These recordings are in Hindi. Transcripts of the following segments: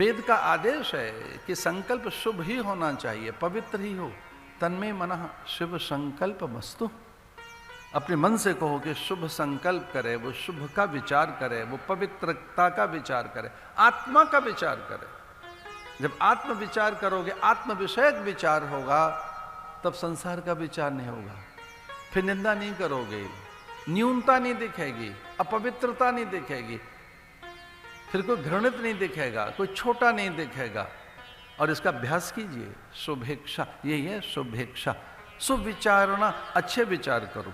वेद का आदेश है कि संकल्प शुभ ही होना चाहिए, पवित्र ही हो। तन्मे मनः शिव संकल्प मस्तु। अपने मन से कहो कि शुभ संकल्प करे, वो शुभ का विचार करे, वो पवित्रता का विचार करे, आत्मा का विचार करे। जब आत्म विचार करोगे, आत्म विषयक विचार होगा, तब संसार का विचार नहीं होगा। फिर निंदा नहीं करोगे, न्यूनता नहीं दिखेगी, अपवित्रता नहीं दिखेगी, फिर कोई घृणित नहीं दिखेगा, कोई छोटा नहीं दिखेगा। और इसका अभ्यास कीजिए। शुभेच्छा, यही है शुभेच्छा, सुविचारणा, अच्छे विचार करो।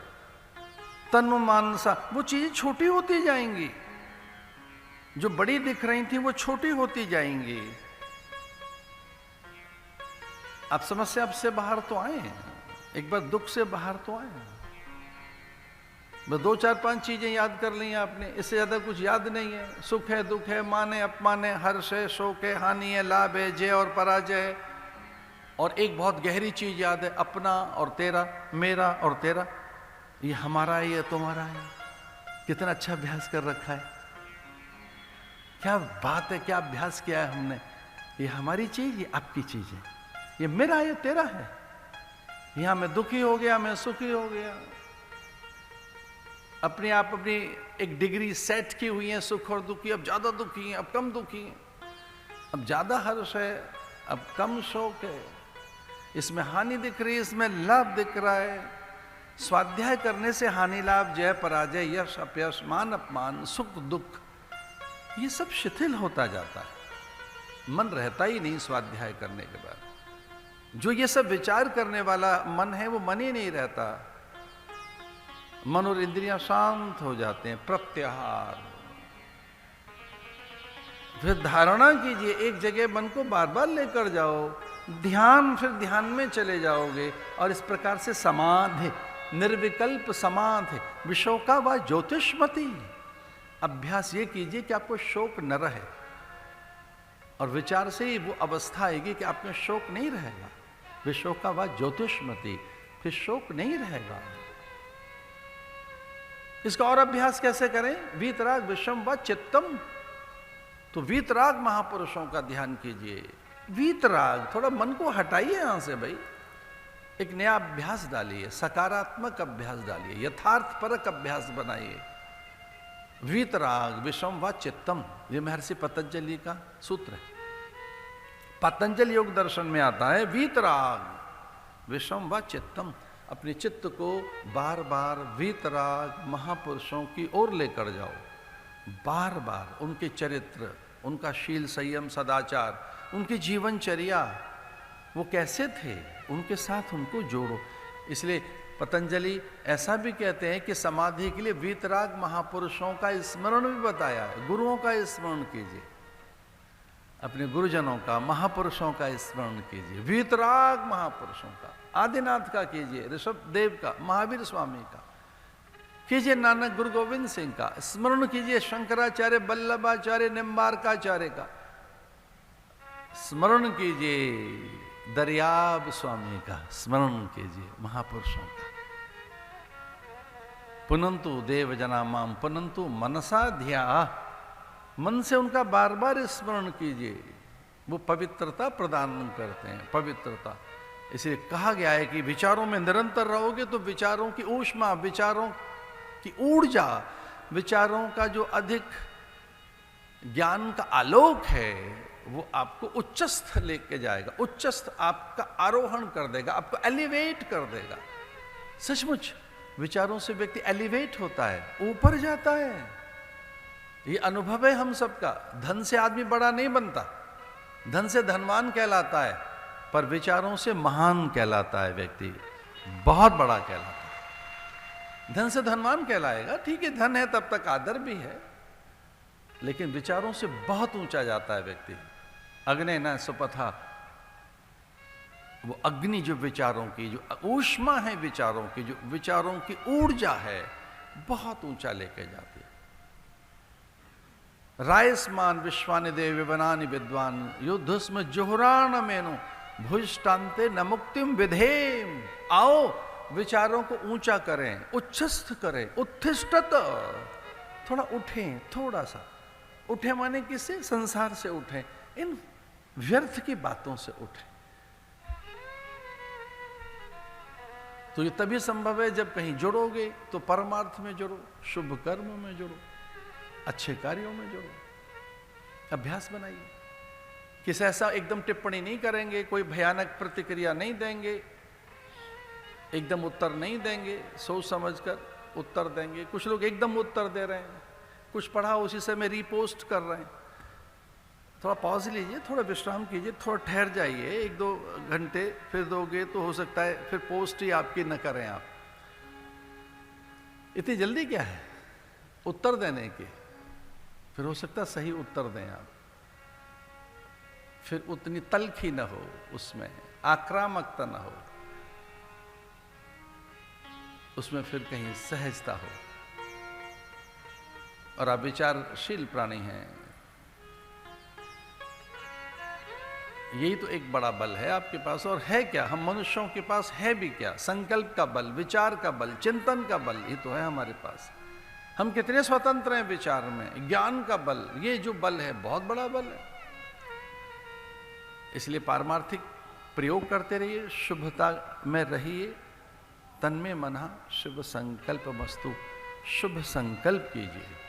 तनु मानसा, वो चीजें छोटी होती जाएंगी, जो बड़ी दिख रही थी वो छोटी होती जाएंगी। आप समस्या से बाहर तो आए, एक बार दुख से बाहर तो आए। बस 2 4 5 चीजें याद कर ली आपने, इससे ज्यादा कुछ याद नहीं है। सुख है, दुख है, मान है, अपमान है, हर्ष है, शोक है, हानि है, लाभ है, जय और पराजय है। और एक बहुत गहरी चीज याद है, अपना और तेरा, मेरा और तेरा, ये हमारा है, ये तुम्हारा है। कितना अच्छा अभ्यास कर रखा है, क्या बात है, क्या अभ्यास किया है हमने। ये हमारी चीज, ये आपकी चीज है, ये मेरा है, ये तेरा है। यहां मैं दुखी हो गया, मैं सुखी हो गया। अपने आप अपनी एक डिग्री सेट की हुई है, सुख और दुखी। अब ज्यादा दुखी है, अब कम दुखी है, अब ज्यादा हर्ष है, अब कम शोक है। इसमें हानि दिख रही है, इसमें लाभ दिख रहा है। स्वाध्याय करने से हानि लाभ, जय पराजय, यश अपयश, मान अपमान, सुख दुख, ये सब शिथिल होता जाता है। मन रहता ही नहीं स्वाध्याय करने के बाद। जो ये सब विचार करने वाला मन है, वो मन ही नहीं रहता। मन और इंद्रियां शांत हो जाते हैं। प्रत्याहार, फिर धारणा कीजिए, एक जगह मन को बार बार लेकर जाओ, ध्यान, फिर ध्यान में चले जाओगे। और इस प्रकार से समाधि, निर्विकल्प समाधि, विशोका व ज्योतिषमती। अभ्यास ये कीजिए कि आपको शोक न रहे, और विचार से ही वो अवस्था आएगी कि आप में शोक नहीं रहेगा। विशोका व ज्योतिषमती, फिर शोक नहीं रहेगा। इसका और अभ्यास कैसे करें? वीतराग विषम व चित्तम। तो वीतराग महापुरुषों का ध्यान कीजिए। वीतराग, थोड़ा मन को हटाइए यहां से भाई, एक नया अभ्यास डालिए, सकारात्मक अभ्यास डालिए, यथार्थ परक अभ्यास बनाइए। वीतराग विषम व चित्तम, ये महर्षि पतंजलि का सूत्र है। पतंजलि योग दर्शन में आता है, वीतराग विषम व चित्तम। अपने चित्त को बार बार वीतराग महापुरुषों की ओर लेकर जाओ। बार बार उनके चरित्र, उनका शील संयम सदाचार, उनकी जीवनचर्या, वो कैसे थे, उनके साथ उनको जोड़ो। इसलिए पतंजलि ऐसा भी कहते हैं कि समाधि के लिए वीतराग महापुरुषों का स्मरण भी बताया है। गुरुओं का स्मरण कीजिए, अपने गुरुजनों का, महापुरुषों का स्मरण कीजिए। वीतराग महापुरुषों का, आदिनाथ का कीजिए, ऋषभ देव का, महावीर स्वामी का कीजिए, नानक गुरु गोविंद सिंह का स्मरण कीजिए, शंकराचार्य, वल्लभाचार्य, निम्बार्काचार्य का स्मरण कीजिए, दरियाब स्वामी का स्मरण कीजिए, महापुरुषों का। पुनंतु देव जना माम पुनंतु मनसा ध्या, मन से उनका बार बार स्मरण कीजिए। वो पवित्रता प्रदान करते हैं, पवित्रता। इसलिए कहा गया है कि विचारों में निरंतर रहोगे तो विचारों की ऊष्मा, विचारों की ऊर्जा, विचारों का जो अधिक ज्ञान का आलोक है, वो आपको उच्चस्थ लेके जाएगा। उच्चस्थ आपका आरोहण कर देगा, आपको एलिवेट कर देगा। सचमुच विचारों से व्यक्ति एलिवेट होता है, ऊपर जाता है। ये अनुभव है हम सबका। धन से आदमी बड़ा नहीं बनता, धन से धनवान कहलाता है, पर विचारों से महान कहलाता है व्यक्ति, बहुत बड़ा कहलाता है। धन से धनवान कहलाएगा, ठीक है, धन है तब तक आदर भी है, लेकिन विचारों से बहुत ऊंचा जाता है व्यक्ति। अग्नि न सुपथा, वो अग्नि जो विचारों की, जो ऊष्मा है विचारों की, जो विचारों की ऊर्जा है, बहुत ऊंचा लेके जाती है। रायस्मान विश्वानि देव विवनानि विद्वान युद्धस्म जोहरान मेनो भुजष्टान्ते न मुक्तिम विधेम। आओ विचारों को ऊंचा करें, उच्छ्वस्त करें, उत्थिष्ठत, थोड़ा उठें, थोड़ा सा उठे माने किससे? संसार से उठें। इन व्यर्थ की बातों से उठे। तो ये तभी संभव है जब कहीं जुड़ोगे तो परमार्थ में जुड़ो, शुभ कर्म में जुड़ो, अच्छे कार्यों में जुड़ो। अभ्यास बनाइए। किसी ऐसा एकदम टिप्पणी नहीं करेंगे, कोई भयानक प्रतिक्रिया नहीं देंगे, एकदम उत्तर नहीं देंगे, सोच समझकर उत्तर देंगे। कुछ लोग एकदम उत्तर दे रहे हैं, कुछ पढ़ा उसी से में रीपोस्ट कर रहे हैं। थोड़ा पॉज लीजिए, थोड़ा विश्राम कीजिए, थोड़ा ठहर जाइए, 1-2 घंटे फिर दोगे तो हो सकता है फिर पोस्ट ही आपकी न करें आप। इतनी जल्दी क्या है उत्तर देने की? फिर हो सकता है सही उत्तर दें आप, फिर उतनी तल्खी न हो, उसमें आक्रामकता न हो, उसमें फिर कहीं सहजता हो। और आप विचारशील प्राणी हैं, यही तो एक बड़ा बल है आपके पास। और है क्या? हम मनुष्यों के पास है भी क्या? संकल्प का बल, विचार का बल, चिंतन का बल, ये तो है हमारे पास। हम कितने स्वतंत्र हैं विचार में। ज्ञान का बल, ये जो बल है बहुत बड़ा बल है। इसलिए पारमार्थिक प्रयोग करते रहिए, शुभता में रहिए। तन्मे मनः शुभ संकल्प मस्तु, शुभ संकल्प कीजिए।